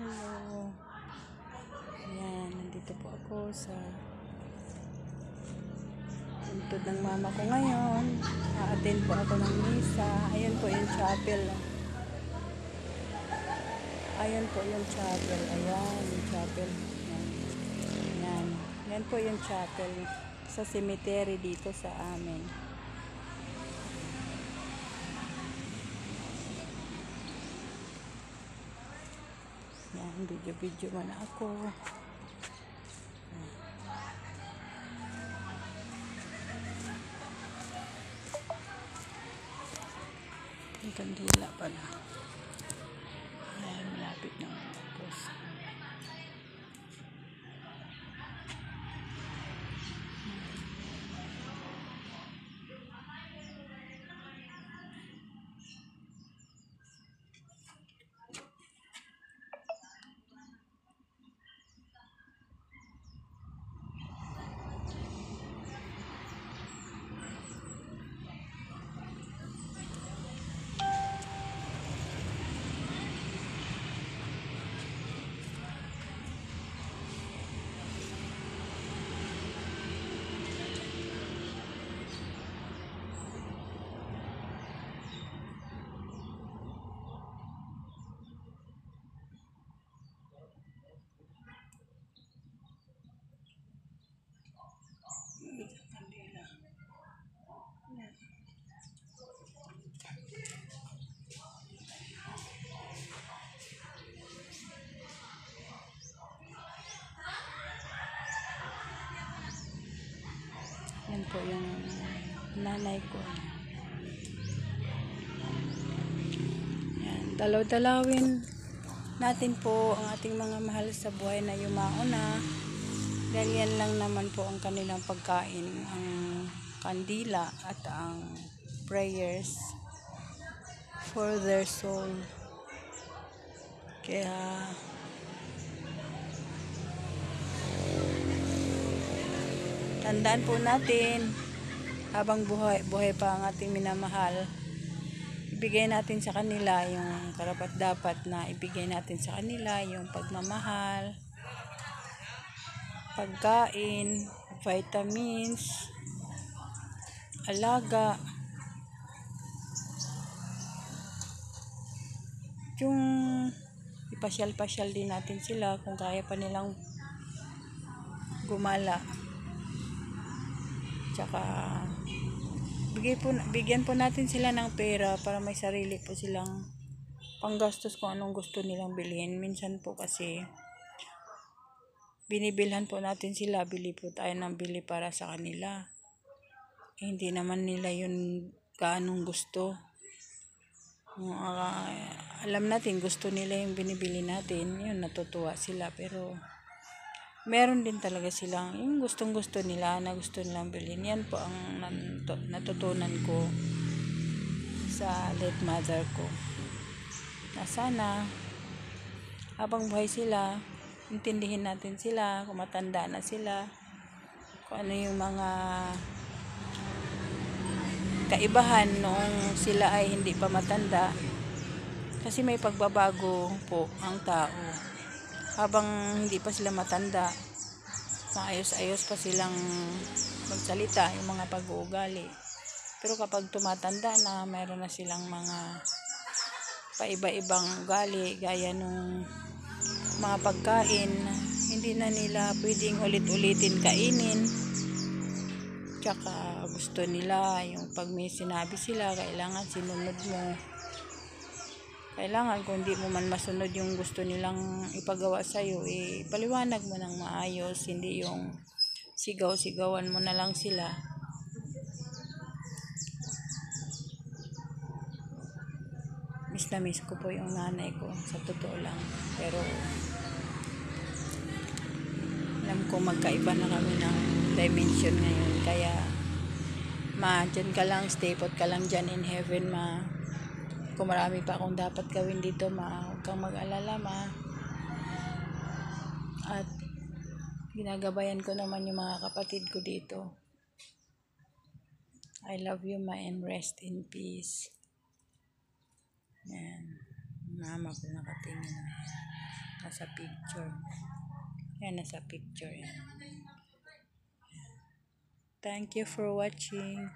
Hello. Ayan, nandito po ako sa puntod ng mama ko ngayon. A-attend po ako ng misa. Ayan po yung chapel. Ayan po yung chapel. Ayan, yung chapel. Ayan. Ayan. Ayan po yung chapel sa cemetery dito sa amin. Ayan, video-video muna ako. Ang kandila pala. Ayan, malapit na tapos. Yan po yung nanay ko. Yan, dalaw-dalawin natin po ang ating mga mahal sa buhay na yumauna. Dahil yan lang naman po ang kanilang pagkain, ang kandila at ang prayers for their soul. Kaya tandaan po natin habang buhay pa ang ating minamahal, ibigay natin sa kanila yung karapat-dapat na ibigay natin sa kanila, yung pagmamahal, pagkain, vitamins, alaga, yung ipasyal-pasyal din natin sila kung kaya pa nilang gumala. Tsaka bigyan po natin sila ng pera para may sarili po silang panggastos kung anong gusto nilang bilhin. Minsan po kasi binibilhan po natin sila, bili po tayo ng bili para sa kanila. Hindi naman nila yun gaanong gusto. Alam natin gusto nila yung binibili natin, yun natutuwa sila, pero meron din talaga silang yung gustong-gusto nila na gusto nilang bilhin. Yan po ang natutunan ko sa late mother ko. Na sana habang buhay sila, intindihin natin sila, kung matanda na sila, kung ano yung mga kaibahan noong sila ay hindi pa matanda. Kasi may pagbabago po ang tao. Habang hindi pa sila matanda, maayos-ayos pa silang magsalita, yung mga pag-uugali. Pero kapag tumatanda na, mayroon na silang mga paiba-ibang ugali, gaya nung mga pagkain, hindi na nila pwedeng ulit-ulitin kainin. Tsaka gusto nila, yung pag may sinabi sila, kailangan sinunod mo. Kailangan kung di mo man masunod yung gusto nilang ipagawa sa'yo, paliwanag mo ng maayos, hindi yung sigaw-sigawan mo na lang sila. Miss na miss ko po yung nanay ko, sa totoo lang. Pero alam ko magkaiba na kami ng dimension ngayon. Kaya dyan ka lang, stay put ka lang dyan in heaven, ma. Kung marami pa akong dapat gawin dito, huwag kang mag-alala, ma. At ginagabayan ko naman yung mga kapatid ko dito. I love you, ma, and rest in peace. Yan. Mama ko nakatingin. nasa picture. Yan, nasa picture. Yan. Thank you for watching.